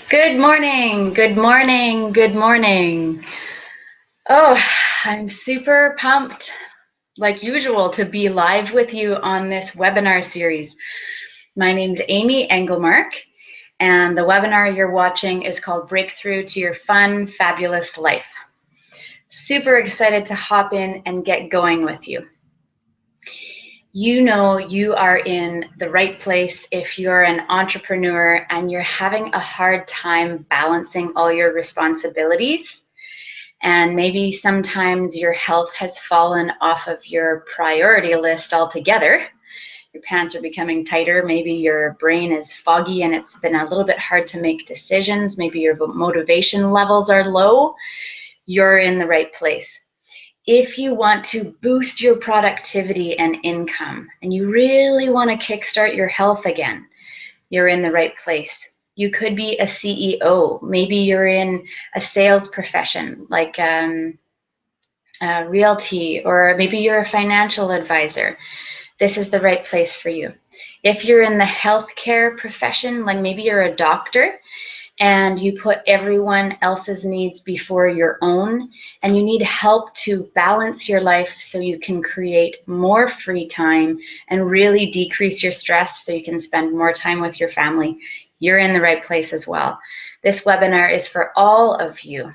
Good morning, good morning, good morning. Oh, I'm super pumped, like usual, to be live with you on this webinar series. My name's Amy Engelmark, and the webinar you're watching is called Breakthrough to Your Fun, Fabulous Life. Super excited to hop in and get going with you. You know you are in the right place if you're an entrepreneur and you're having a hard time balancing all your responsibilities. And maybe sometimes your health has fallen off of your priority list altogether. Your pants are becoming tighter. Maybe your brain is foggy and it's been a little bit hard to make decisions. Maybe your motivation levels are low. You're in the right place. If you want to boost your productivity and income, and you really want to kickstart your health again, you're in the right place. You could be a CEO. Maybe you're in a sales profession like realty, or maybe you're a financial advisor. This is the right place for you. If you're in the healthcare profession, like maybe you're a doctor and you put everyone else's needs before your own, and you need help to balance your life so you can create more free time and really decrease your stress so you can spend more time with your family, you're in the right place as well. This webinar is for all of you.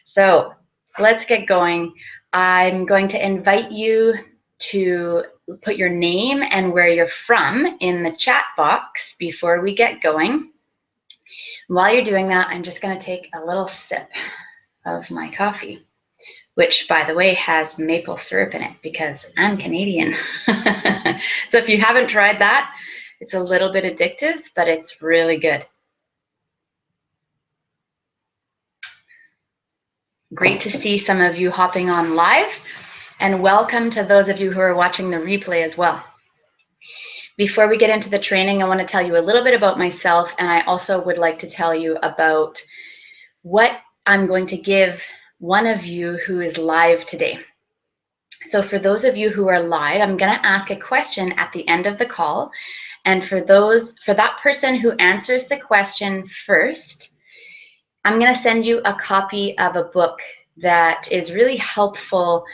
So let's get going. I'm going to invite you to put your name and where you're from in the chat box before we get going. While you're doing that, I'm just going to take a little sip of my coffee, which, by the way, has maple syrup in it because I'm Canadian. So if you haven't tried that, it's a little bit addictive, but it's really good. Great to see some of you hopping on live, and welcome to those of you who are watching the replay as well. Before we get into the training, I want to tell you a little bit about myself, and I also would like to tell you about what I'm going to give one of you who is live today. So for those of you who are live, I'm going to ask a question at the end of the call, and for that person who answers the question first, I'm going to send you a copy of a book that is really helpful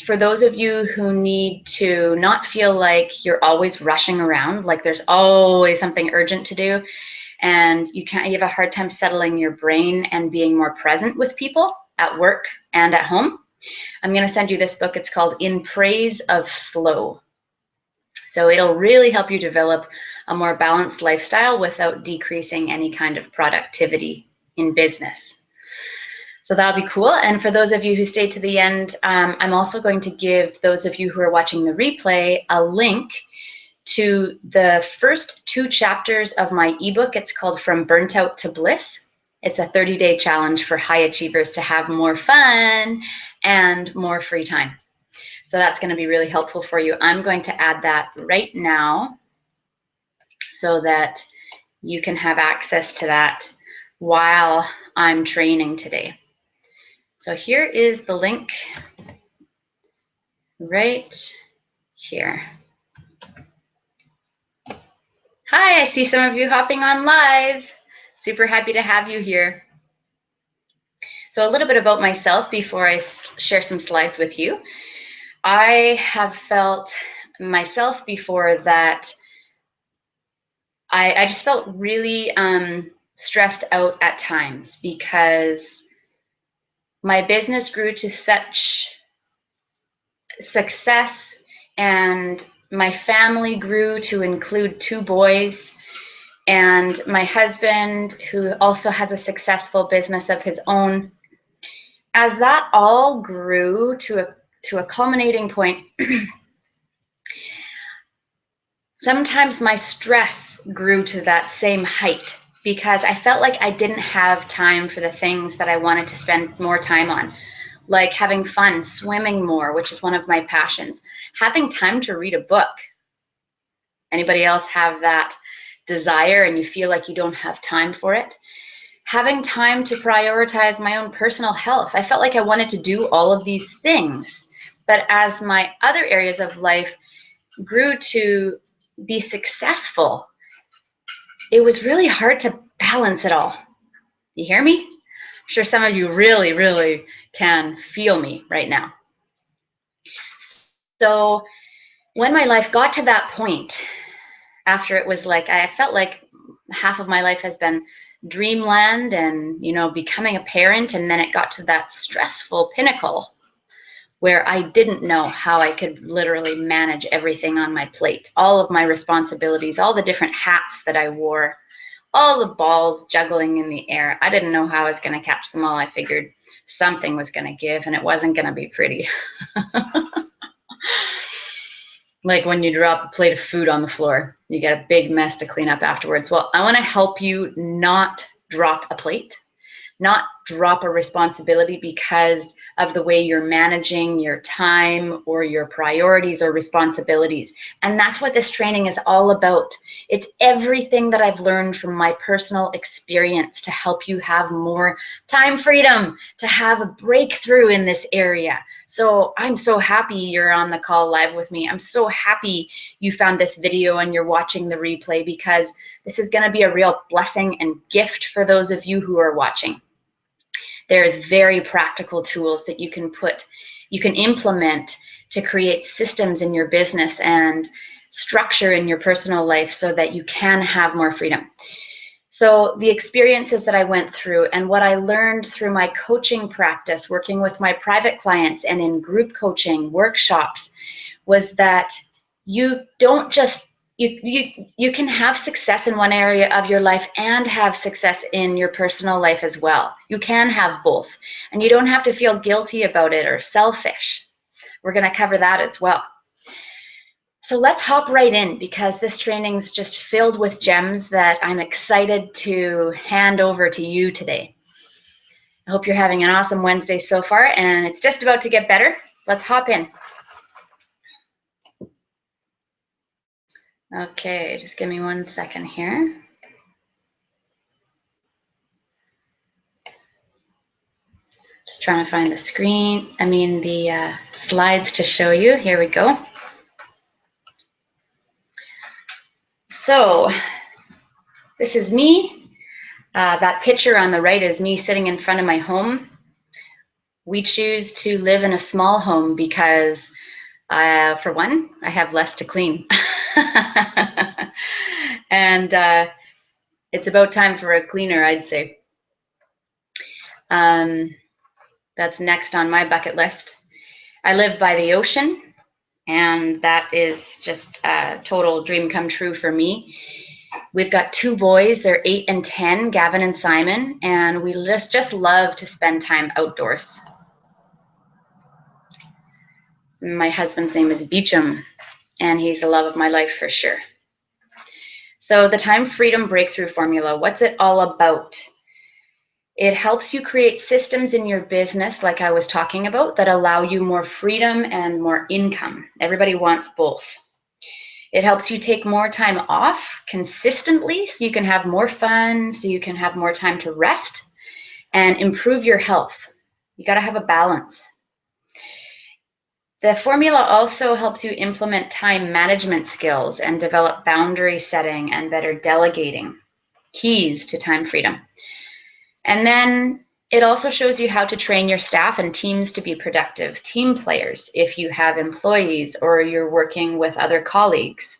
for those of you who need to not feel like you're always rushing around, like there's always something urgent to do, and you have a hard time settling your brain and being more present with people at work and at home. I'm going to send you this book. It's called In Praise of Slow. So it'll really help you develop a more balanced lifestyle without decreasing any kind of productivity in business. So that'll be cool. And for those of you who stay to the end, I'm also going to give those of you who are watching the replay a link to the first 2 chapters of my ebook. It's called From Burnt Out to Bliss. It's a 30-day challenge for high achievers to have more fun and more free time. So that's going to be really helpful for you. I'm going to add that right now so that you can have access to that while I'm training today. So here is the link right here. Hi, I see some of you hopping on live. Super happy to have you here. So a little bit about myself before I share some slides with you. I have felt myself before that I just felt really stressed out at times because my business grew to such success and my family grew to include 2 boys, and my husband, who also has a successful business of his own. As that all grew to a culminating point, sometimes my stress grew to that same height because I felt like I didn't have time for the things that I wanted to spend more time on, like having fun, swimming more, which is one of my passions, having time to read a book. Anybody else have that desire and you feel like you don't have time for it? Having time to prioritize my own personal health. I felt like I wanted to do all of these things, but as my other areas of life grew to be successful, it was really hard to balance it all. You hear me? I'm sure some of you really, really can feel me right now. So when my life got to that point, after it was like, I felt like half of my life has been dreamland and, you know, becoming a parent, and then it got to that stressful pinnacle where I didn't know how I could literally manage everything on my plate, all of my responsibilities, all the different hats that I wore, all the balls juggling in the air. I didn't know how I was going to catch them all. I figured something was going to give, and it wasn't going to be pretty. Like when you drop a plate of food on the floor, you get a big mess to clean up afterwards. Well, I want to help you not drop a plate, not drop a responsibility because of the way you're managing your time or your priorities or responsibilities. And that's what this training is all about. It's everything that I've learned from my personal experience to help you have more time freedom, to have a breakthrough in this area. So I'm so happy you're on the call live with me. I'm so happy you found this video and you're watching the replay, because this is going to be a real blessing and gift for those of you who are watching. There's very practical tools that you can implement to create systems in your business and structure in your personal life so that you can have more freedom. So the experiences that I went through and what I learned through my coaching practice, working with my private clients and in group coaching workshops, was that you don't just you can have success in one area of your life and have success in your personal life as well. You can have both, and you don't have to feel guilty about it or selfish. We're going to cover that as well. So let's hop right in, because this training is just filled with gems that I'm excited to hand over to you today. I hope you're having an awesome Wednesday so far, and it's just about to get better. Let's hop in. Okay, just give me 1 second here. Just trying to find the screen, the slides to show you. Here we go. So this is me. That picture on the right is me sitting in front of my home. We choose to live in a small home because, for one, I have less to clean. And it's about time for a cleaner, I'd say. That's next on my bucket list. I live by the ocean, and that is just a total dream come true for me. We've got 2 boys. They're 8 and 10, Gavin and Simon, and we just love to spend time outdoors. My husband's name is Beecham, and he's the love of my life for sure. So the Time Freedom Breakthrough Formula, what's it all about? It helps you create systems in your business, like I was talking about, that allow you more freedom and more income. Everybody wants both. It helps you take more time off consistently so you can have more fun, so you can have more time to rest and improve your health. You got to have a balance. The formula also helps you implement time management skills and develop boundary setting and better delegating, keys to time freedom. And then it also shows you how to train your staff and teams to be productive team players if you have employees or you're working with other colleagues.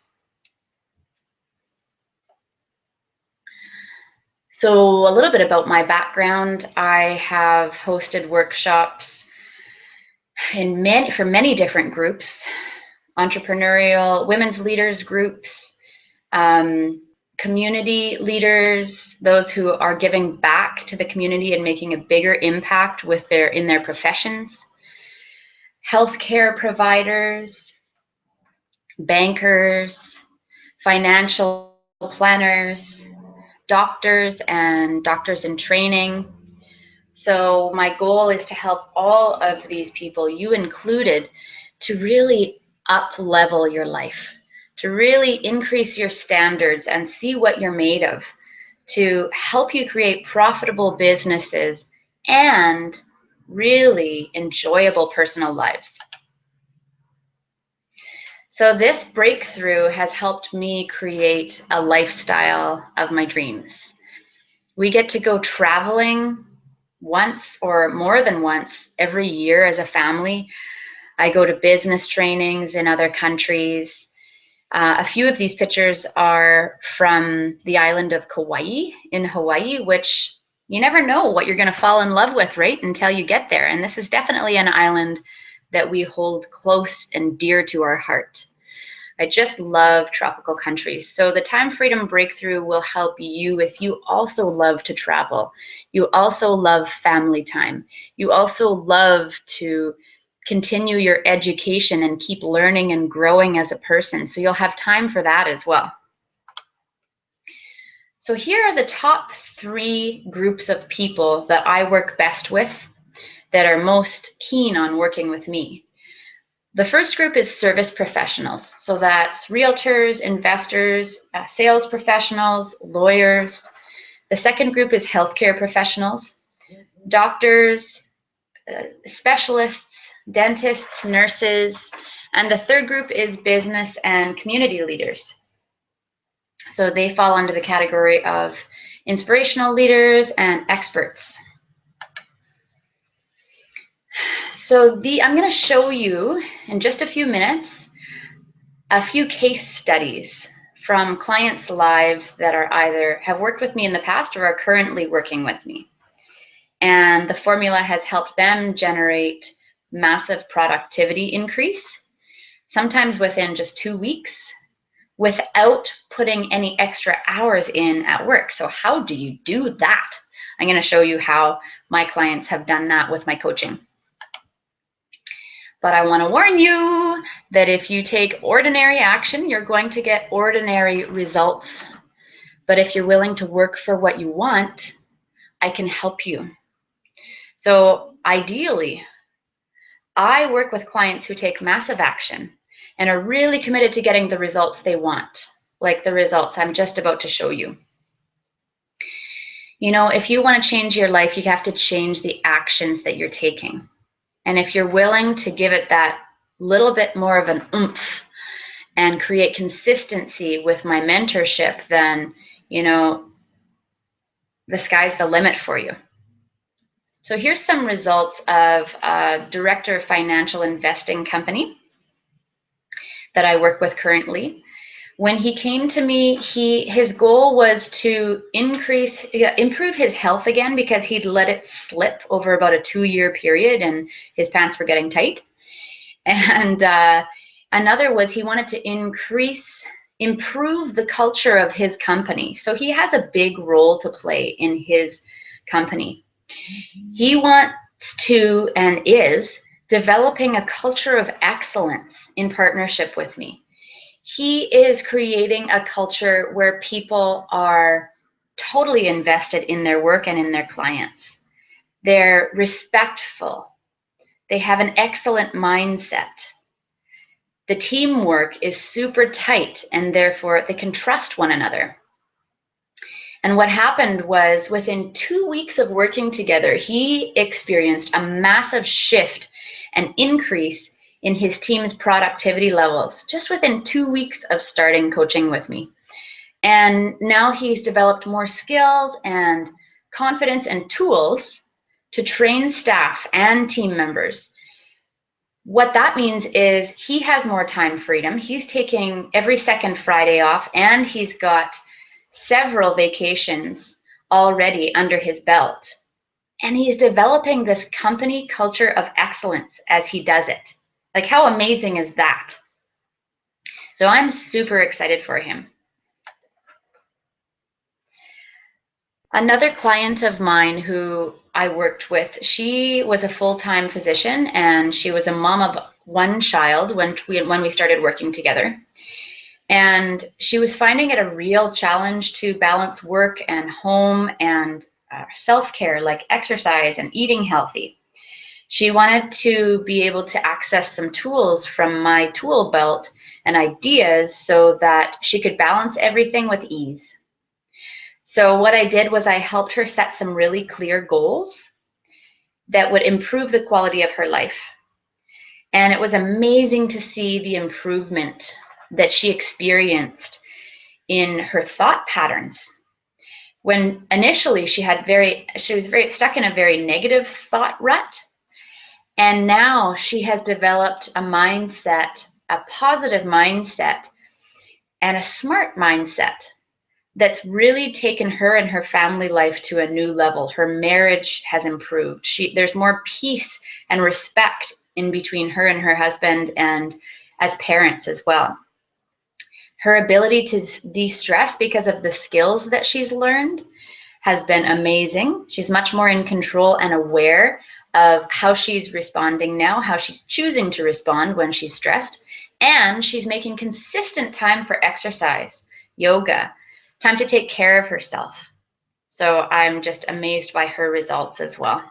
So a little bit about my background. I have hosted workshops for many different groups, entrepreneurial, women's leaders groups, community leaders, those who are giving back to the community and making a bigger impact in their professions, healthcare providers, bankers, financial planners, doctors and doctors in training. So my goal is to help all of these people, you included, to really up-level your life, to really increase your standards and see what you're made of, to help you create profitable businesses and really enjoyable personal lives. So this breakthrough has helped me create a lifestyle of my dreams. We get to go traveling once or more than once every year as a family. I go to business trainings in other countries. A few of these pictures are from the island of Kauai in Hawaii, which you never know what you're going to fall in love with, right, until you get there. And this is definitely an island that we hold close and dear to our heart. I just love tropical countries. So the Time Freedom Breakthrough will help you if you also love to travel. You also love family time. You also love to continue your education and keep learning and growing as a person. So you'll have time for that as well. So here are the top 3 groups of people that I work best with that are most keen on working with me. The first group is service professionals. So that's realtors, investors, sales professionals, lawyers. The second group is healthcare professionals, doctors, specialists, dentists, nurses. And the third group is business and community leaders. So they fall under the category of inspirational leaders and experts. So I'm going to show you in just a few minutes a few case studies from clients' lives that are either have worked with me in the past or are currently working with me. And the formula has helped them generate massive productivity increase, sometimes within just 2 weeks, without putting any extra hours in at work. So how do you do that? I'm going to show you how my clients have done that with my coaching. But I want to warn you that if you take ordinary action, you're going to get ordinary results. But if you're willing to work for what you want, I can help you. So ideally, I work with clients who take massive action and are really committed to getting the results they want, like the results I'm just about to show you. You know, if you want to change your life, you have to change the actions that you're taking. And if you're willing to give it that little bit more of an oomph and create consistency with my mentorship, then, you know, the sky's the limit for you. So here's some results of a director of financial investing company that I work with currently. When he came to me, his goal was to improve his health again because he'd let it slip over about a 2-year period and his pants were getting tight. And another was he wanted to improve the culture of his company. So he has a big role to play in his company. He wants to and is developing a culture of excellence in partnership with me. He is creating a culture where people are totally invested in their work and in their clients. They're respectful. They have an excellent mindset. The teamwork is super tight, and therefore they can trust one another. And what happened was within 2 weeks of working together, he experienced a massive shift and increase in his team's productivity levels just within 2 weeks of starting coaching with me. And now he's developed more skills and confidence and tools to train staff and team members. What that means is he has more time freedom. He's taking every second Friday off, and he's got several vacations already under his belt. And he's developing this company culture of excellence as he does it. Like, how amazing is that? So I'm super excited for him. Another client of mine who I worked with, she was a full-time physician and she was a mom of 1 child when we started working together. And she was finding it a real challenge to balance work and home and self-care, like exercise and eating healthy. She wanted to be able to access some tools from my tool belt and ideas so that she could balance everything with ease. So what I did was I helped her set some really clear goals that would improve the quality of her life. And it was amazing to see the improvement that she experienced in her thought patterns. when initially she was very stuck in a very negative thought rut. And now she has developed a mindset, a positive mindset, and a smart mindset that's really taken her and her family life to a new level. Her marriage has improved. There's more peace and respect in between her and her husband, and as parents as well. Her ability to de-stress because of the skills that she's learned has been amazing. She's much more in control and aware of how she's responding now, how she's choosing to respond when she's stressed, and she's making consistent time for exercise, yoga, time to take care of herself. So I'm just amazed by her results as well.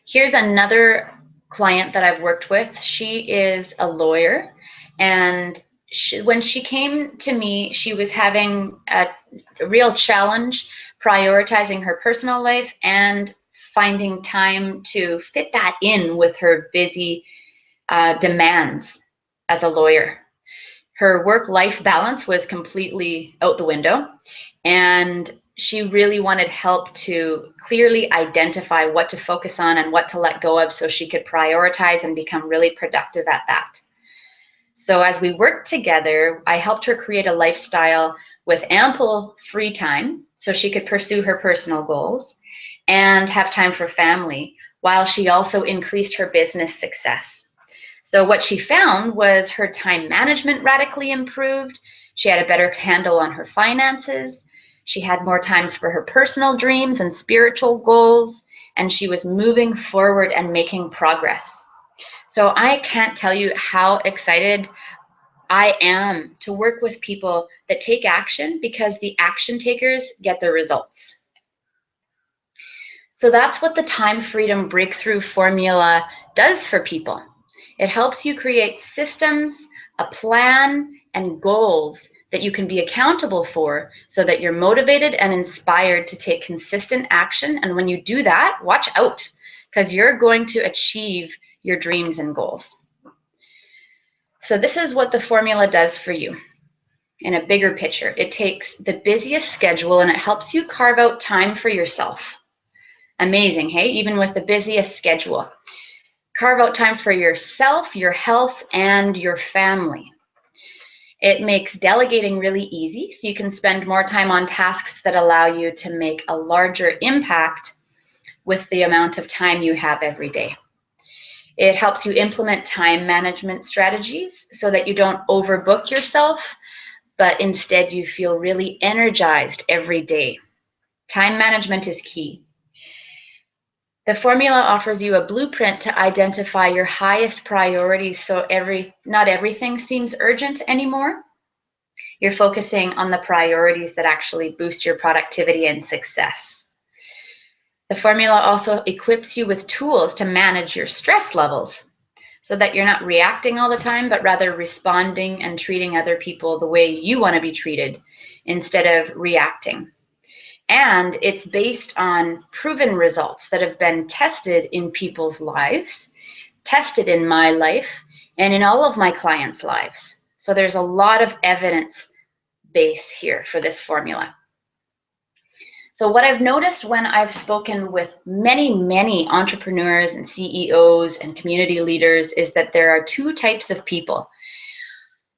Here's another client that I've worked with. She is a lawyer, and when she came to me, she was having a real challenge prioritizing her personal life and finding time to fit that in with her busy demands as a lawyer. Her work-life balance was completely out the window, and she really wanted help to clearly identify what to focus on and what to let go of so she could prioritize and become really productive at that. So as we worked together, I helped her create a lifestyle with ample free time so she could pursue her personal goals and have time for family, while she also increased her business success. So what she found was her time management radically improved. She had a better handle on her finances. She had more times for her personal dreams and spiritual goals, and she was moving forward and making progress. So I can't tell you how excited I am to work with people that take action, because the action takers get the results. So that's what the Time Freedom Breakthrough Formula does for people. It helps you create systems, a plan, and goals that you can be accountable for so that you're motivated and inspired to take consistent action. And when you do that, watch out, because you're going to achieve your dreams and goals. So this is what the formula does for you in a bigger picture. It takes the busiest schedule and it helps you carve out time for yourself. Amazing, hey? Even with the busiest schedule. Carve out time for yourself, your health, and your family. It makes delegating really easy, so you can spend more time on tasks that allow you to make a larger impact with the amount of time you have every day. It helps you implement time management strategies so that you don't overbook yourself, but instead you feel really energized every day. Time management is key. The formula offers you a blueprint to identify your highest priorities, so not everything seems urgent anymore. You're focusing on the priorities that actually boost your productivity and success. The formula also equips you with tools to manage your stress levels so that you're not reacting all the time, but rather responding and treating other people the way you want to be treated instead of reacting. And it's based on proven results that have been tested in people's lives, tested in my life, and in all of my clients' lives. So there's a lot of evidence base here for this formula. So what I've noticed when I've spoken with many entrepreneurs and CEOs and community leaders is that there are two types of people.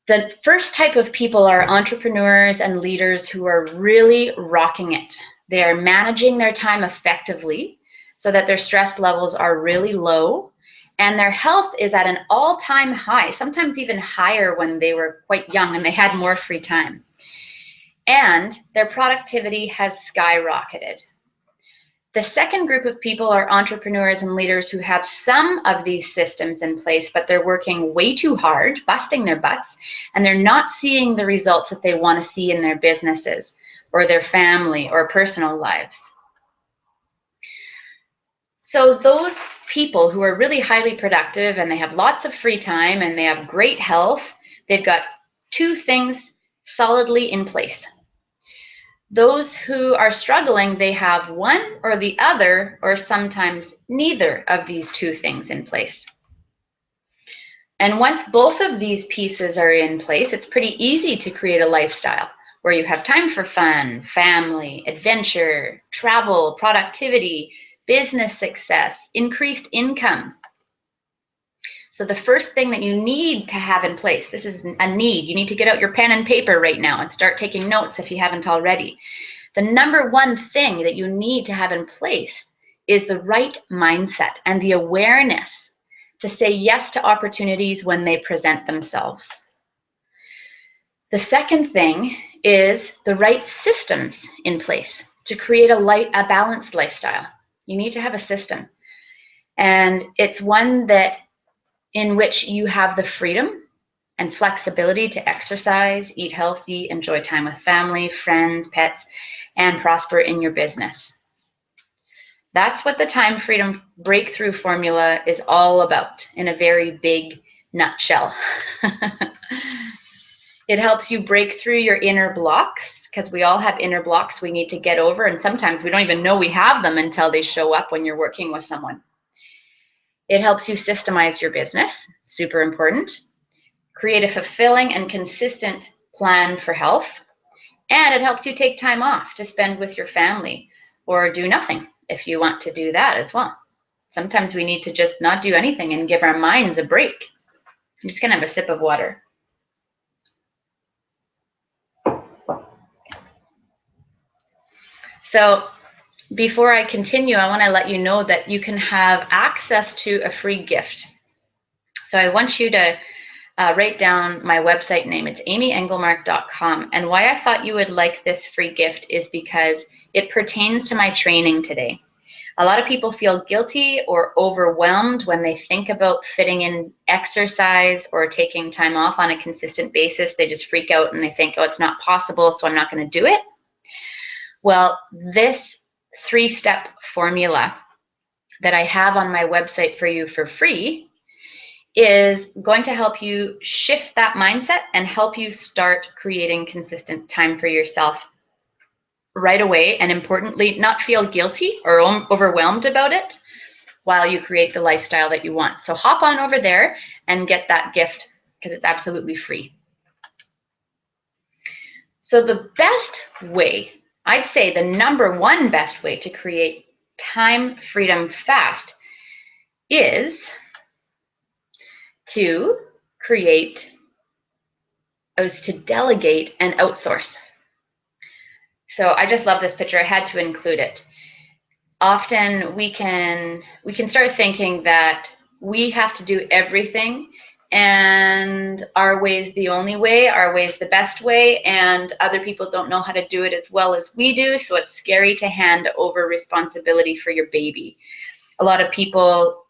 The first type of people are entrepreneurs and leaders who are really rocking it. They are managing their time effectively so that their stress levels are really low and their health is at an all-time high, sometimes even higher when they were quite young and they had more free time. And their productivity has skyrocketed. The second group of people are entrepreneurs and leaders who have some of these systems in place, but they're working way too hard, busting their butts, and they're not seeing the results that they want to see in their businesses or their family or personal lives. So those people who are really highly productive and they have lots of free time and they have great health, they've got two things solidly in place. Those who are struggling, they have one or the other, or sometimes neither of these two things in place. And once both of these pieces are in place, it's pretty easy to create a lifestyle where you have time for fun, family, adventure, travel, productivity, business success, increased income. So the first thing that you need to have in place, this is a need. You need to get out your pen and paper right now and start taking notes if you haven't already. The number one thing that you need to have in place is the right mindset and the awareness to say yes to opportunities when they present themselves. The second thing is the right systems in place to create a balanced lifestyle. You need to have a system. And it's one that in which you have the freedom and flexibility to exercise, eat healthy, enjoy time with family, friends, pets, and prosper in your business. That's what the Time Freedom Breakthrough Formula is all about in a very big nutshell. It helps you break through your inner blocks, because we all have inner blocks we need to get over, and sometimes we don't even know we have them until they show up when you're working with someone. It helps you systemize your business, super important. Create a fulfilling and consistent plan for health. And it helps you take time off to spend with your family or do nothing if you want to do that as well. Sometimes we need to just not do anything and give our minds a break. I'm just going to have a sip of water. So before I continue, I want to let you know that you can have access to a free gift. So I want you to write down my website name. It's amyengelmark.com. And why I thought you would like this free gift is because it pertains to my training today. A lot of people feel guilty or overwhelmed when they think about fitting in exercise or taking time off on a consistent basis. They just freak out and they think, oh, it's not possible, so I'm not going to do it. Well, this 3-step formula that I have on my website for you for free is going to help you shift that mindset and help you start creating consistent time for yourself right away, and importantly, not feel guilty or overwhelmed about it while you create the lifestyle that you want. So hop on over there and get that gift because it's absolutely free. So the best way, I'd say the number one best way to create time freedom fast is to delegate and outsource. So I just love this picture. I had to include it. Often we can start thinking that we have to do everything and our way is the only way, our way is the best way, and other people don't know how to do it as well as we do, so it's scary to hand over responsibility for your baby. A lot of people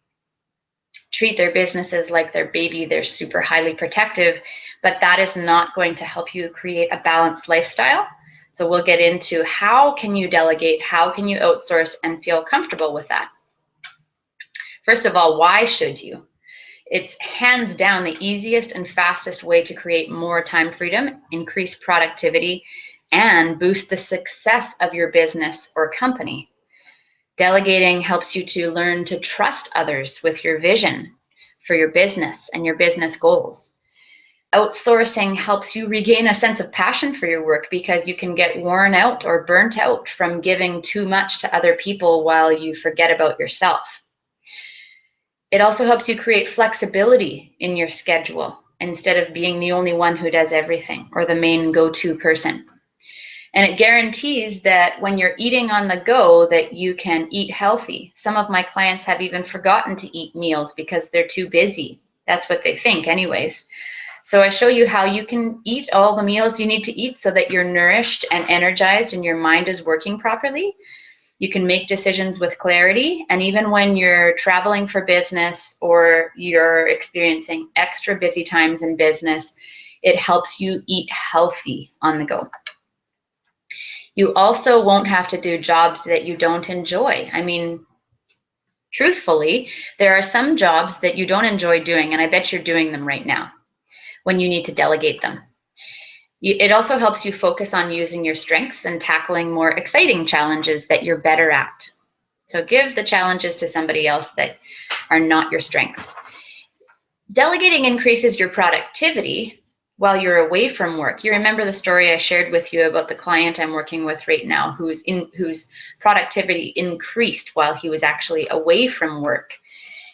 treat their businesses like their baby. They're super highly protective, but that is not going to help you create a balanced lifestyle. So we'll get into how can you delegate, how can you outsource and feel comfortable with that. First of all, why should you? It's hands down the easiest and fastest way to create more time freedom, increase productivity, and boost the success of your business or company. Delegating helps you to learn to trust others with your vision for your business and your business goals. Outsourcing helps you regain a sense of passion for your work because you can get worn out or burnt out from giving too much to other people while you forget about yourself. It also helps you create flexibility in your schedule instead of being the only one who does everything or the main go-to person. And it guarantees that when you're eating on the go that you can eat healthy. Some of my clients have even forgotten to eat meals because they're too busy. That's what they think anyways. So I show you how you can eat all the meals you need to eat so that you're nourished and energized and your mind is working properly. You can make decisions with clarity, and even when you're traveling for business or you're experiencing extra busy times in business, it helps you eat healthy on the go. You also won't have to do jobs that you don't enjoy. I mean, truthfully, there are some jobs that you don't enjoy doing, and I bet you're doing them right now when you need to delegate them. It also helps you focus on using your strengths and tackling more exciting challenges that you're better at. So give the challenges to somebody else that are not your strengths. Delegating increases your productivity while you're away from work. You remember the story I shared with you about the client I'm working with right now whose productivity increased while he was actually away from work.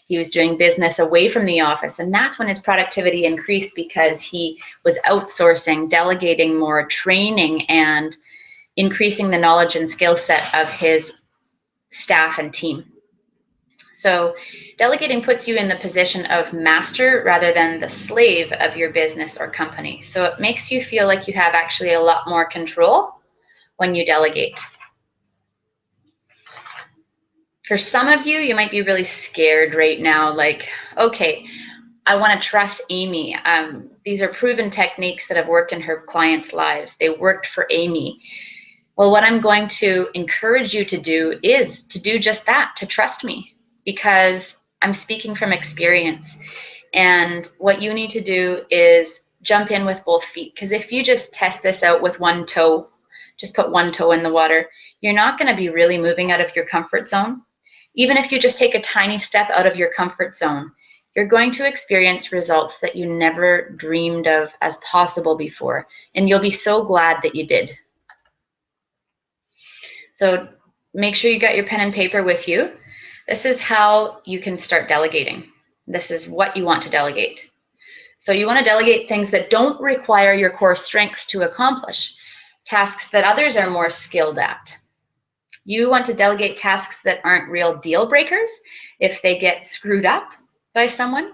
He was doing business away from the office, and that's when his productivity increased because he was outsourcing, delegating more, training, and increasing the knowledge and skill set of his staff and team. So delegating puts you in the position of master rather than the slave of your business or company. So it makes you feel like you have actually a lot more control when you delegate. For some of you, you might be really scared right now, like, okay, I want to trust Amy. These are proven techniques that have worked in her clients' lives. They worked for Amy. Well, what I'm going to encourage you to do is to do just that, to trust me, because I'm speaking from experience. And what you need to do is jump in with both feet, because if you just test this out with one toe, just put one toe in the water, you're not going to be really moving out of your comfort zone. Even if you just take a tiny step out of your comfort zone, you're going to experience results that you never dreamed of as possible before, and you'll be so glad that you did. So make sure you got your pen and paper with you. This is how you can start delegating. This is what you want to delegate. So you want to delegate things that don't require your core strengths to accomplish, tasks that others are more skilled at. You want to delegate tasks that aren't real deal breakers if they get screwed up by someone.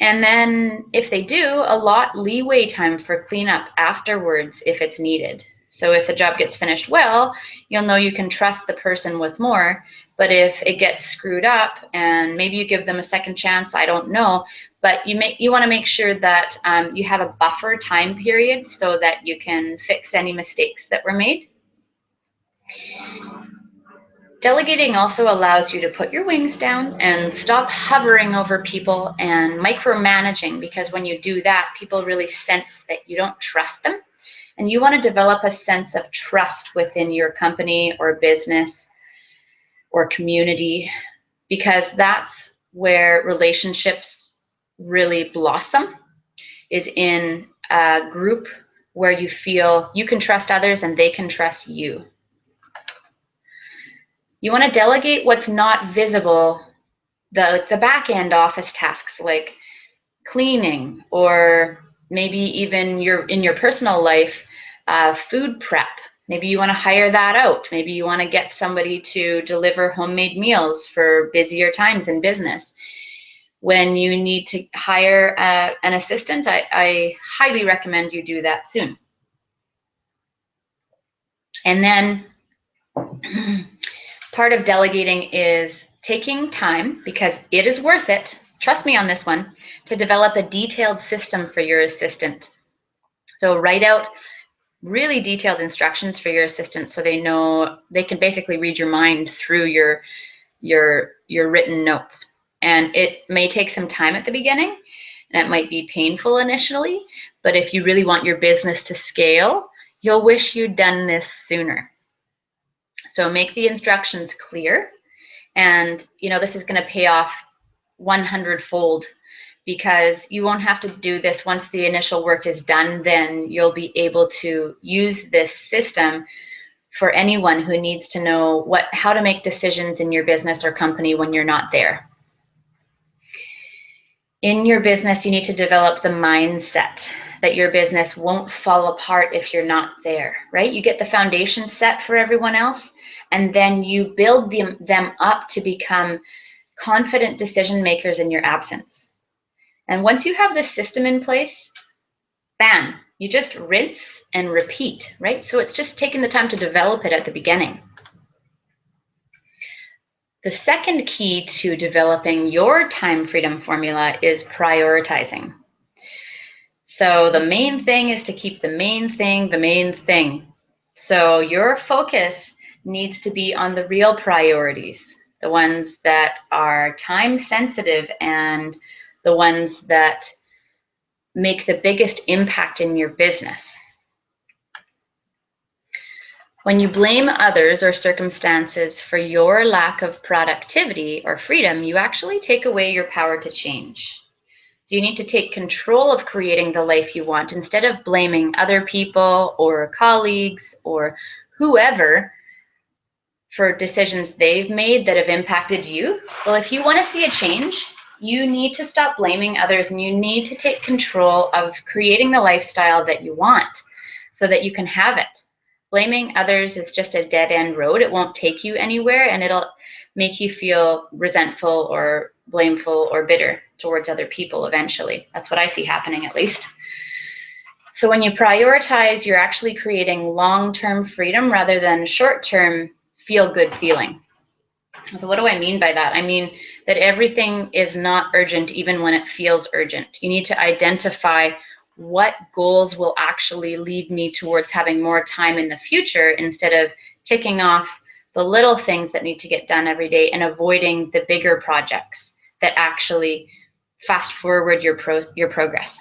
And then if they do, allot leeway time for cleanup afterwards if it's needed. So if the job gets finished well, you'll know you can trust the person with more. But if it gets screwed up and maybe you give them a second chance, I don't know, but you want to make sure that you have a buffer time period so that you can fix any mistakes that were made. Delegating also allows you to put your wings down and stop hovering over people and micromanaging, because when you do that, people really sense that you don't trust them. And you want to develop a sense of trust within your company or business or community, because that's where relationships really blossom, is in a group where you feel you can trust others and they can trust you. You want to delegate what's not visible, the back end office tasks like cleaning, or maybe even in your personal life, food prep. Maybe you want to hire that out. Maybe you want to get somebody to deliver homemade meals for busier times in business. When you need to hire an assistant, I highly recommend you do that soon. And then part of delegating is taking time, because it is worth it, trust me on this one, to develop a detailed system for your assistant. So write out really detailed instructions for your assistant so they know, they can basically read your mind through your written notes. And it may take some time at the beginning, and it might be painful initially, but if you really want your business to scale, you'll wish you'd done this sooner. So make the instructions clear, and this is going to pay off 100-fold, because you won't have to do this once the initial work is done. Then you'll be able to use this system for anyone who needs to know how to make decisions in your business or company when you're not there. In your business, you need to develop the mindset that your business won't fall apart if you're not there, right? You get the foundation set for everyone else, and then you build them up to become confident decision makers in your absence. And once you have this system in place, bam, you just rinse and repeat, right? So it's just taking the time to develop it at the beginning. The second key to developing your time freedom formula is prioritizing. So the main thing is to keep the main thing the main thing. So your focus needs to be on the real priorities, the ones that are time sensitive and the ones that make the biggest impact in your business. When you blame others or circumstances for your lack of productivity or freedom, you actually take away your power to change. So you need to take control of creating the life you want instead of blaming other people or colleagues or whoever for decisions they've made that have impacted you. Well, if you want to see a change, you need to stop blaming others and you need to take control of creating the lifestyle that you want so that you can have it. Blaming others is just a dead-end road. It won't take you anywhere, and it'll make you feel resentful or blameful or bitter towards other people eventually. That's what I see happening, at least. So when you prioritize, you're actually creating long-term freedom rather than short-term feel-good feeling. So what do I mean by that? I mean that everything is not urgent even when it feels urgent. You need to identify what goals will actually lead me towards having more time in the future instead of ticking off the little things that need to get done every day and avoiding the bigger projects that actually fast forward your progress.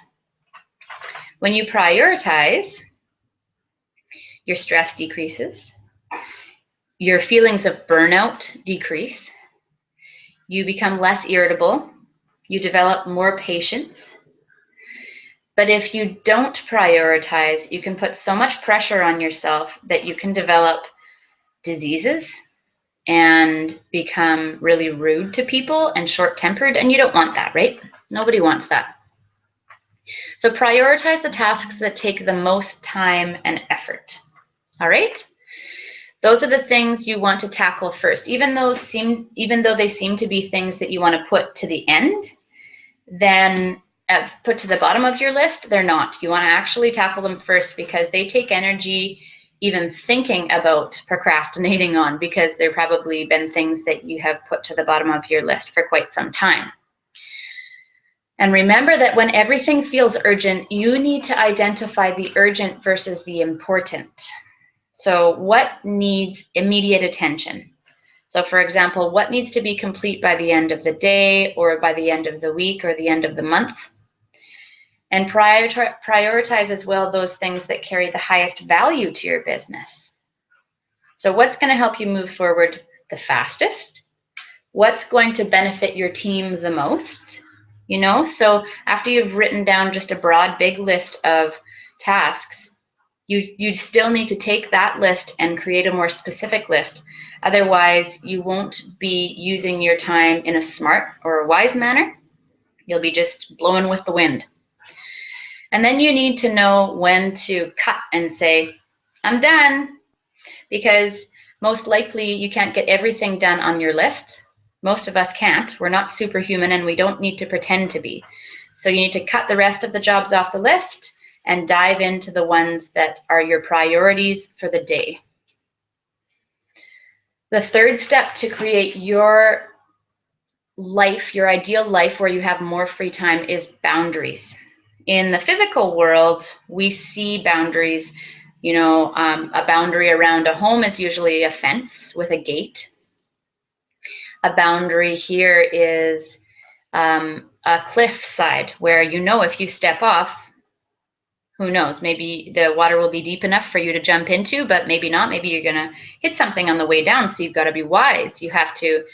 When you prioritize, your stress decreases, your feelings of burnout decrease, you become less irritable, you develop more patience. But if you don't prioritize, you can put so much pressure on yourself that you can develop diseases and become really rude to people and short-tempered, and you don't want that, right? Nobody wants that. So prioritize the tasks that take the most time and effort. All right? Those are the things you want to tackle first. Even though they seem to be things that you want to put to the end, then put to the bottom of your list, they're not. You want to actually tackle them first because they take energy even thinking about procrastinating on, because they've probably been things that you have put to the bottom of your list for quite some time. And remember that when everything feels urgent, you need to identify the urgent versus the important. So what needs immediate attention? So for example, what needs to be complete by the end of the day or by the end of the week or the end of the month? And prioritize as well those things that carry the highest value to your business. So what's going to help you move forward the fastest? What's going to benefit your team the most? You know, so after you've written down just a broad, big list of tasks, you still need to take that list and create a more specific list. Otherwise, you won't be using your time in a smart or a wise manner. You'll be just blowing with the wind. And then you need to know when to cut and say, I'm done, because most likely you can't get everything done on your list. Most of us can't. We're not superhuman and we don't need to pretend to be. So you need to cut the rest of the jobs off the list and dive into the ones that are your priorities for the day. The third step to create your life, your ideal life where you have more free time, is boundaries. In the physical world, we see boundaries. You know, a boundary around a home is usually a fence with a gate. A boundary here is a cliff side where, you know, if you step off, who knows, maybe the water will be deep enough for you to jump into, but maybe not. Maybe you're going to hit something on the way down, so you've got to be wise. You have to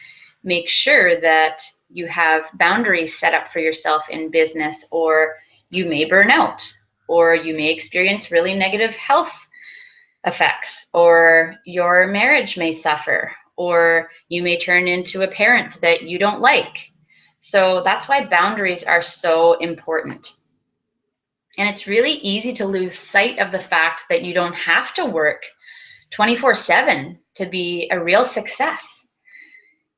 make sure that you have boundaries set up for yourself in business, or you may burn out, or you may experience really negative health effects, or your marriage may suffer, or you may turn into a parent that you don't like. So that's why boundaries are so important. And it's really easy to lose sight of the fact that you don't have to work 24/7 to be a real success.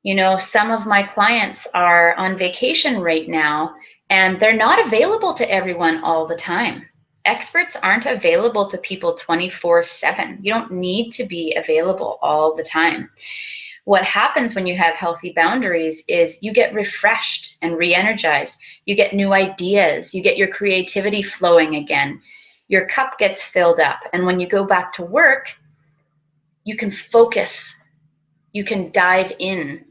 You know, some of my clients are on vacation right now, and they're not available to everyone all the time. Experts aren't available to people 24/7. You don't need to be available all the time. What happens when you have healthy boundaries is you get refreshed and re-energized. You get new ideas. You get your creativity flowing again. Your cup gets filled up. And when you go back to work, you can focus. You can dive in.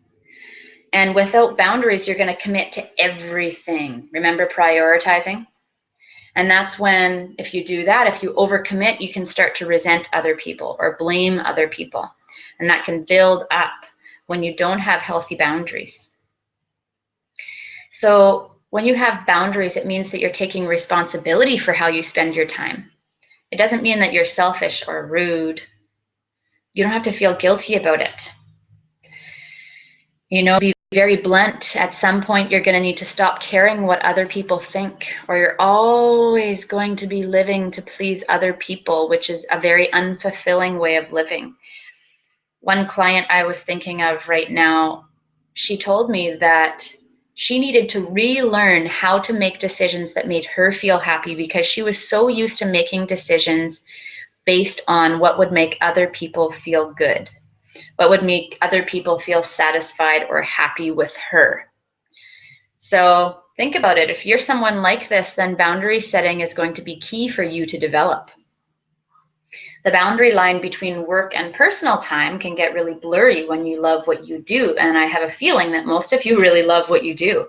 And without boundaries, you're going to commit to everything. Remember prioritizing? And that's when, if you do that, if you overcommit, you can start to resent other people or blame other people. And that can build up when you don't have healthy boundaries. So when you have boundaries, it means that you're taking responsibility for how you spend your time. It doesn't mean that you're selfish or rude. You don't have to feel guilty about it. You know, be very blunt. At some point, you're going to need to stop caring what other people think, or you're always going to be living to please other people, which is a very unfulfilling way of living. One client I was thinking of right now, she told me that she needed to relearn how to make decisions that made her feel happy, because she was so used to making decisions based on what would make other people feel good, what would make other people feel satisfied or happy with her. So think about it. If you're someone like this, then boundary setting is going to be key for you to develop. The boundary line between work and personal time can get really blurry when you love what you do, and I have a feeling that most of you really love what you do.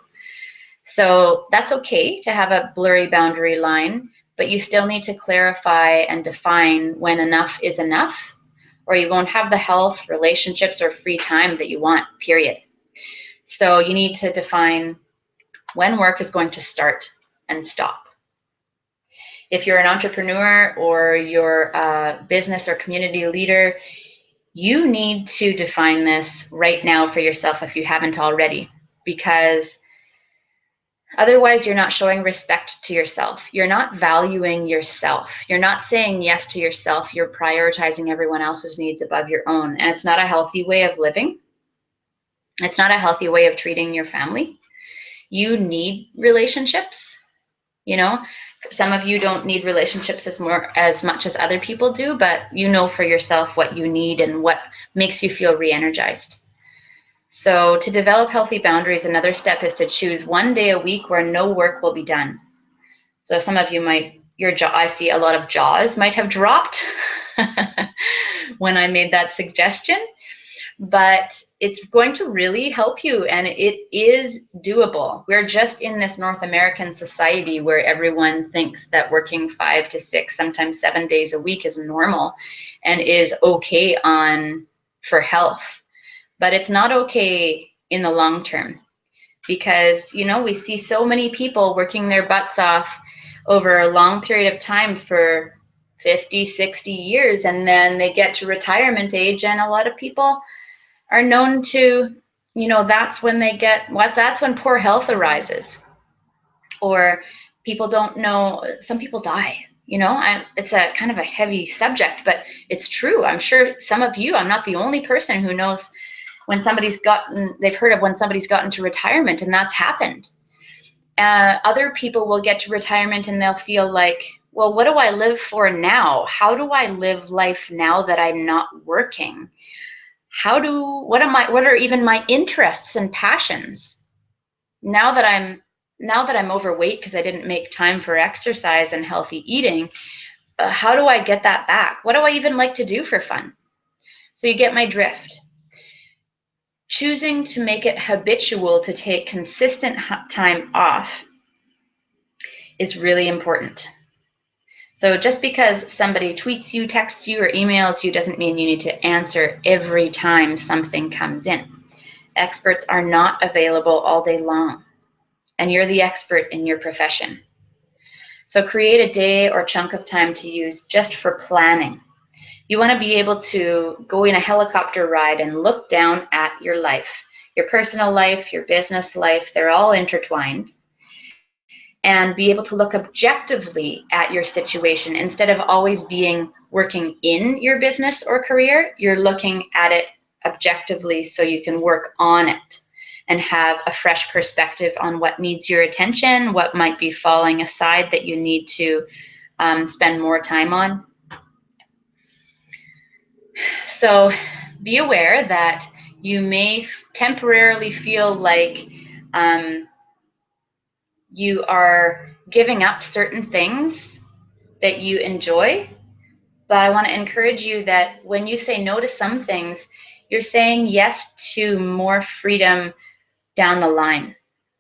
So that's okay to have a blurry boundary line, but you still need to clarify and define when enough is enough, or you won't have the health, relationships, or free time that you want, period. So you need to define when work is going to start and stop. If you're an entrepreneur or you're a business or community leader, you need to define this right now for yourself if you haven't already, because otherwise you're not showing respect to yourself. You're not valuing yourself. You're not saying yes to yourself. You're prioritizing everyone else's needs above your own. And it's not a healthy way of living. It's not a healthy way of treating your family. You need relationships. You know, some of you don't need relationships as much as other people do, but you know for yourself what you need and what makes you feel re-energized. So to develop healthy boundaries, another step is to choose one day a week where no work will be done. So some of you might, I see a lot of jaws might have dropped when I made that suggestion, but it's going to really help you, and it is doable. We're just in this North American society where everyone thinks that working 5 to 6, sometimes 7 days a week is normal and is okay for health. But it's not okay in the long term, because, you know, we see so many people working their butts off over a long period of time for 50, 60 years, and then they get to retirement age, and a lot of people are known to, you know, that's when poor health arises, or people don't know, some people die. You know, it's a kind of a heavy subject, but it's true. I'm sure some of you, I'm not the only person who knows when they've heard of when somebody's gotten to retirement and that's happened. Other people will get to retirement and they'll feel like, well, what do I live for now? How do I live life now that I'm not working? What are even my interests and passions? Now that I'm overweight because I didn't make time for exercise and healthy eating, how do I get that back? What do I even like to do for fun? So you get my drift. Choosing to make it habitual to take consistent time off is really important. So just because somebody tweets you, texts you, or emails you doesn't mean you need to answer every time something comes in. Experts are not available all day long, and you're the expert in your profession. So create a day or chunk of time to use just for planning. You want to be able to go in a helicopter ride and look down at your life, your personal life, your business life, they're all intertwined, and be able to look objectively at your situation. Instead of always working in your business or career, you're looking at it objectively so you can work on it and have a fresh perspective on what needs your attention, what might be falling aside that you need to spend more time on. So be aware that you may temporarily feel like you are giving up certain things that you enjoy, but I want to encourage you that when you say no to some things, you're saying yes to more freedom down the line.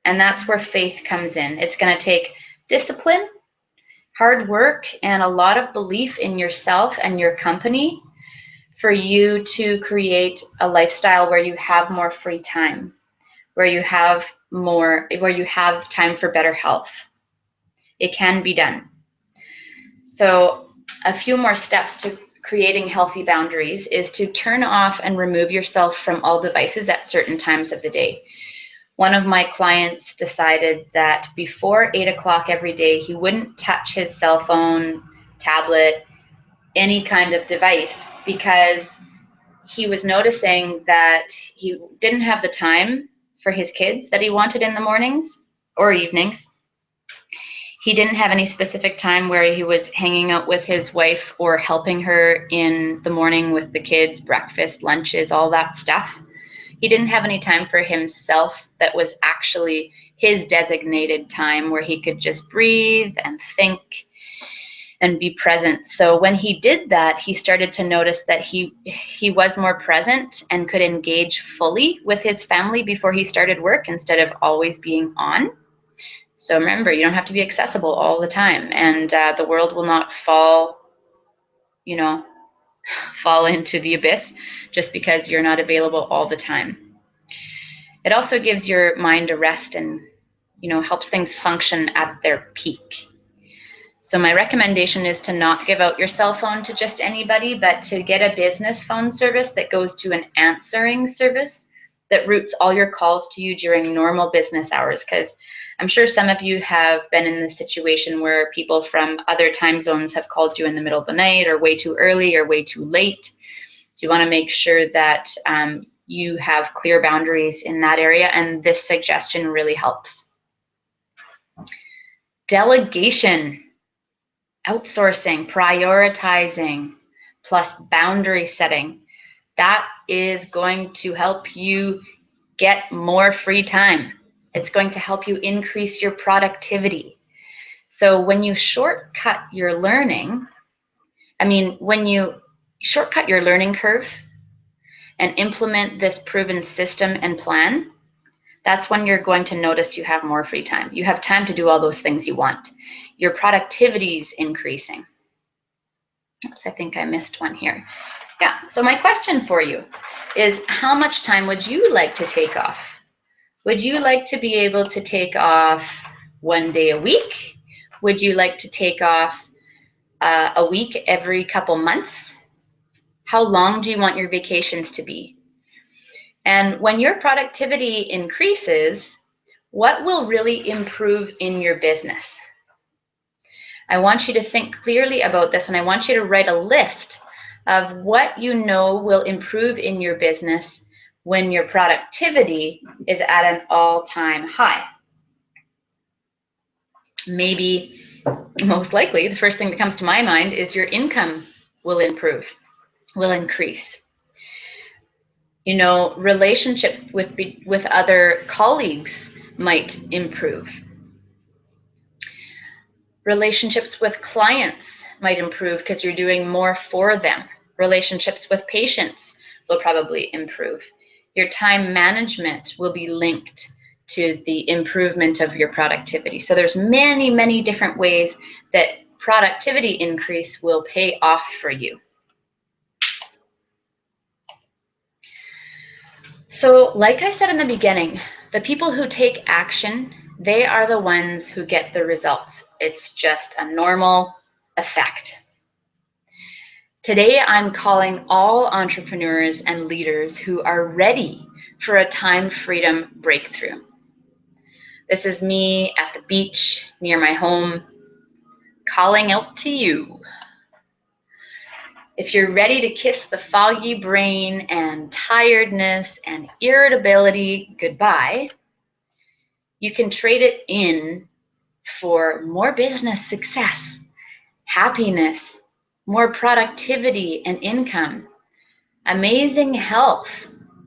And that's where faith comes in. It's going to take discipline, hard work, and a lot of belief in yourself and your company for you to create a lifestyle where you have more free time, where you have where you have time for better health. It can be done. So a few more steps to creating healthy boundaries is to turn off and remove yourself from all devices at certain times of the day. One of my clients decided that before 8 o'clock every day, he wouldn't touch his cell phone, tablet, any kind of device, because he was noticing that he didn't have the time for his kids that he wanted in the mornings or evenings. He didn't have any specific time where he was hanging out with his wife or helping her in the morning with the kids, breakfast, lunches, all that stuff. He didn't have any time for himself that was actually his designated time where he could just breathe and think and be present. So when he did that, he started to notice that he was more present and could engage fully with his family before he started work instead of always being on. So remember, you don't have to be accessible all the time, and the world will not fall into the abyss just because you're not available all the time. It also gives your mind a rest and helps things function at their peak. So my recommendation is to not give out your cell phone to just anybody, but to get a business phone service that goes to an answering service that routes all your calls to you during normal business hours, because I'm sure some of you have been in the situation where people from other time zones have called you in the middle of the night or way too early or way too late. So you want to make sure that you have clear boundaries in that area, and this suggestion really helps. Delegation, outsourcing, prioritizing, plus boundary setting. That is going to help you get more free time. It's going to help you increase your productivity. So when you shortcut your learning, when you shortcut your learning curve and implement this proven system and plan, that's when you're going to notice you have more free time. You have time to do all those things you want. Your productivity is increasing. Oops, I think I missed one here. Yeah, so my question for you is, how much time would you like to take off? Would you like to be able to take off 1 day a week? Would you like to take off a week every couple months? How long do you want your vacations to be? And when your productivity increases, what will really improve in your business? I want you to think clearly about this, and I want you to write a list of what you know will improve in your business when your productivity is at an all-time high. Maybe, most likely, the first thing that comes to my mind is your income will improve, will increase. Relationships with other colleagues might improve. Relationships with clients might improve because you're doing more for them. Relationships with patients will probably improve. Your time management will be linked to the improvement of your productivity. So there's many, many different ways that productivity increase will pay off for you. So like I said in the beginning, the people who take action, they are the ones who get the results. It's just a normal effect. Today, I'm calling all entrepreneurs and leaders who are ready for a time freedom breakthrough. This is me at the beach near my home, calling out to you. If you're ready to kiss the foggy brain and tiredness and irritability goodbye, you can trade it in for more business success, happiness, more productivity and income, amazing health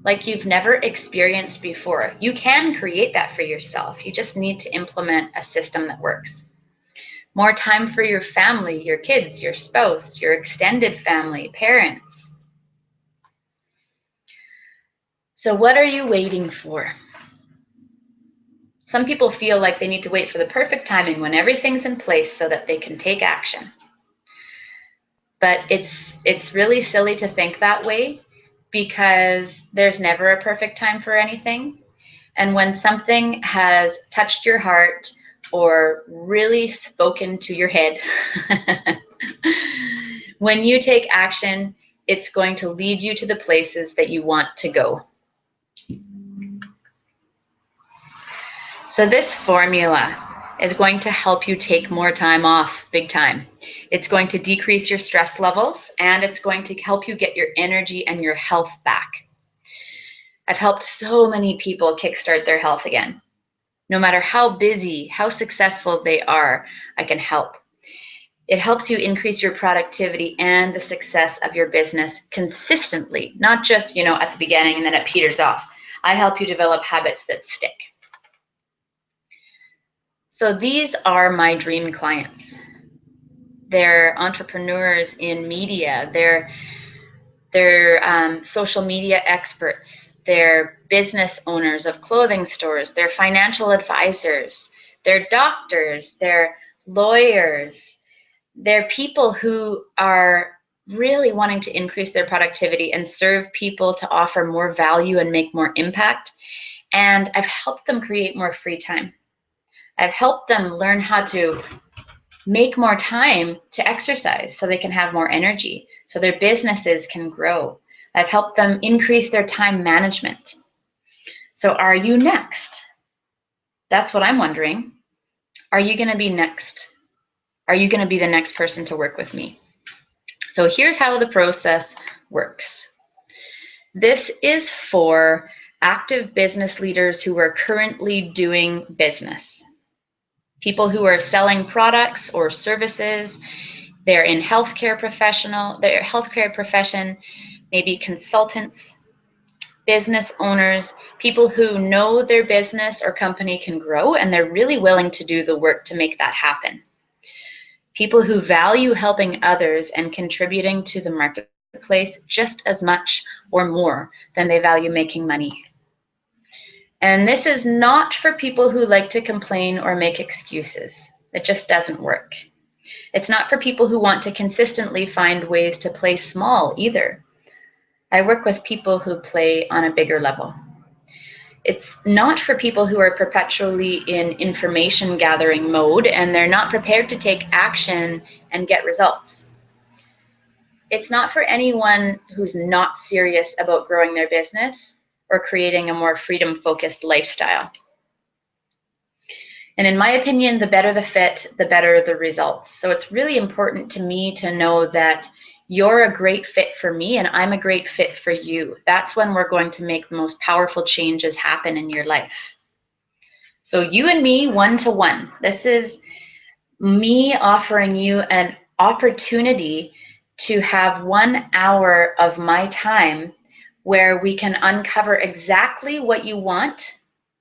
like you've never experienced before. You can create that for yourself. You just need to implement a system that works. More time for your family, your kids, your spouse, your extended family, parents. So what are you waiting for? Some people feel like they need to wait for the perfect timing when everything's in place so that they can take action. But it's really silly to think that way, because there's never a perfect time for anything. And when something has touched your heart or really spoken to your head, when you take action, it's going to lead you to the places that you want to go. So this formula is going to help you take more time off, big time. It's going to decrease your stress levels, and it's going to help you get your energy and your health back. I've helped so many people kickstart their health again. No matter how busy, how successful they are, I can help. It helps you increase your productivity and the success of your business consistently, not just, at the beginning and then it peters off. I help you develop habits that stick. So these are my dream clients. They're entrepreneurs in media. They're social media experts. They're business owners of clothing stores. They're financial advisors. They're doctors. They're lawyers. They're people who are really wanting to increase their productivity and serve people to offer more value and make more impact. And I've helped them create more free time. I've helped them learn how to make more time to exercise so they can have more energy, so their businesses can grow. I've helped them increase their time management. So are you next? That's what I'm wondering. Are you going to be next? Are you going to be the next person to work with me? So here's how the process works. This is for active business leaders who are currently doing business. People who are selling products or services. They're in healthcare profession, maybe consultants, business owners, people who know their business or company can grow and they're really willing to do the work to make that happen. People who value helping others and contributing to the marketplace just as much or more than they value making money. And this is not for people who like to complain or make excuses. It just doesn't work. It's not for people who want to consistently find ways to play small either. I work with people who play on a bigger level. It's not for people who are perpetually in information gathering mode and they're not prepared to take action and get results. It's not for anyone who's not serious about growing their business or creating a more freedom-focused lifestyle. And in my opinion, the better the fit, the better the results. So it's really important to me to know that you're a great fit for me and I'm a great fit for you. That's when we're going to make the most powerful changes happen in your life. So you and me, one-to-one. This is me offering you an opportunity to have 1 hour of my time where we can uncover exactly what you want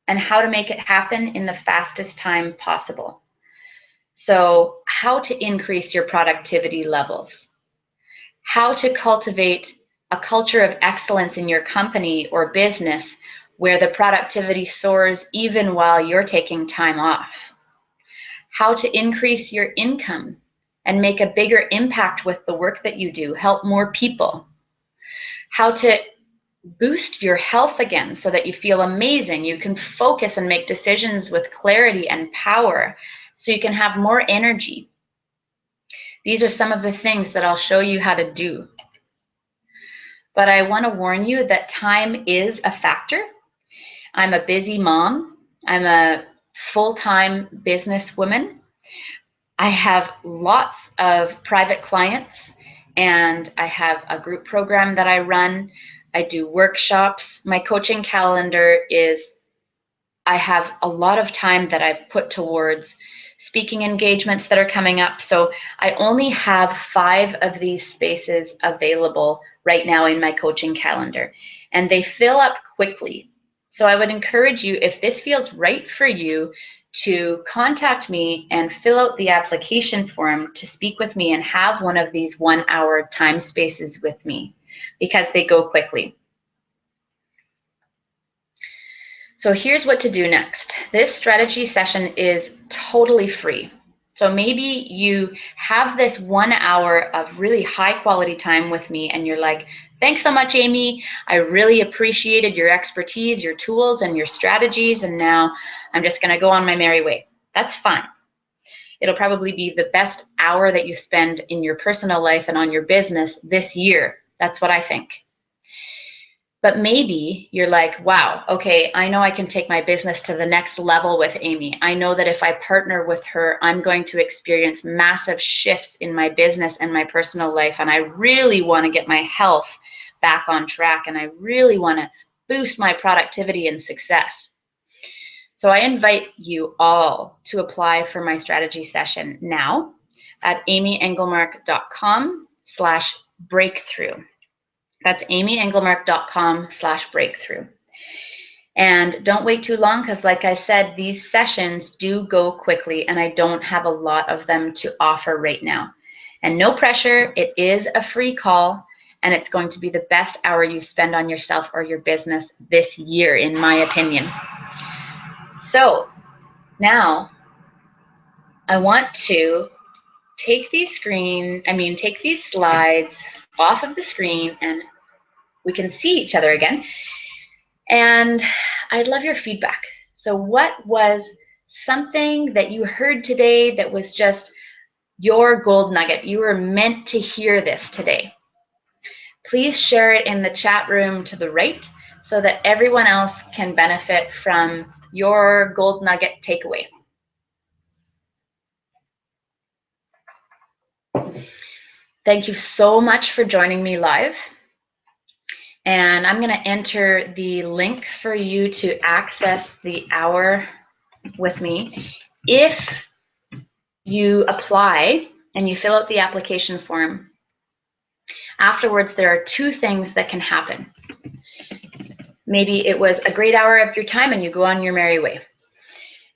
and how to make it happen in the fastest time possible. So how to increase your productivity levels, how to cultivate a culture of excellence in your company or business where the productivity soars even while you're taking time off, how to increase your income and make a bigger impact with the work that you do, help more people, how to boost your health again so that you feel amazing. You can focus and make decisions with clarity and power so you can have more energy. These are some of the things that I'll show you how to do. But I want to warn you that time is a factor. I'm a busy mom. I'm a full-time businesswoman. I have lots of private clients and I have a group program that I run. I do workshops. My coaching calendar I have a lot of time that I've put towards speaking engagements that are coming up. So I only have 5 of these spaces available right now in my coaching calendar, and they fill up quickly. So I would encourage you, if this feels right for you, to contact me and fill out the application form to speak with me and have one of these 1 hour time spaces with me, because they go quickly. So here's what to do next. This strategy session is totally free. So maybe you have this 1 hour of really high quality time with me and you're like, thanks so much, Amy. I really appreciated your expertise, your tools, and your strategies, and now I'm just going to go on my merry way. That's fine. It'll probably be the best hour that you spend in your personal life and on your business this year. That's what I think. But maybe you're like, wow, okay, I know I can take my business to the next level with Amy. I know that if I partner with her, I'm going to experience massive shifts in my business and my personal life. And I really want to get my health back on track. And I really want to boost my productivity and success. So I invite you all to apply for my strategy session now at amyengelmark.com/breakthrough. That's amyengelmark.com/breakthrough. And don't wait too long because, like I said, these sessions do go quickly and I don't have a lot of them to offer right now. And no pressure, it is a free call and it's going to be the best hour you spend on yourself or your business this year, in my opinion. So now I want to take these slides off of the screen and we can see each other again. And I'd love your feedback. So what was something that you heard today that was just your gold nugget? You were meant to hear this today. Please share it in the chat room to the right so that everyone else can benefit from your gold nugget takeaway. Thank you so much for joining me live. And I'm going to enter the link for you to access the hour with me. If you apply and you fill out the application form, afterwards there are two things that can happen. Maybe it was a great hour of your time and you go on your merry way.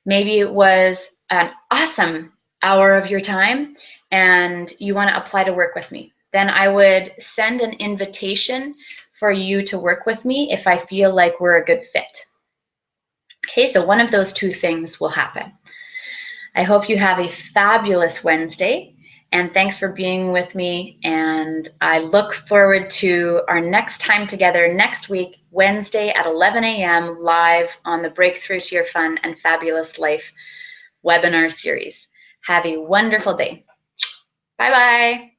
Maybe it was an awesome hour of your time and you want to apply to work with me. Then I would send an invitation for you to work with me if I feel like we're a good fit. Okay, so one of those two things will happen. I hope you have a fabulous Wednesday, and thanks for being with me, and I look forward to our next time together next week, Wednesday at 11 a.m. live on the Breakthrough to Your Fun and Fabulous Life webinar series. Have a wonderful day. Bye-bye.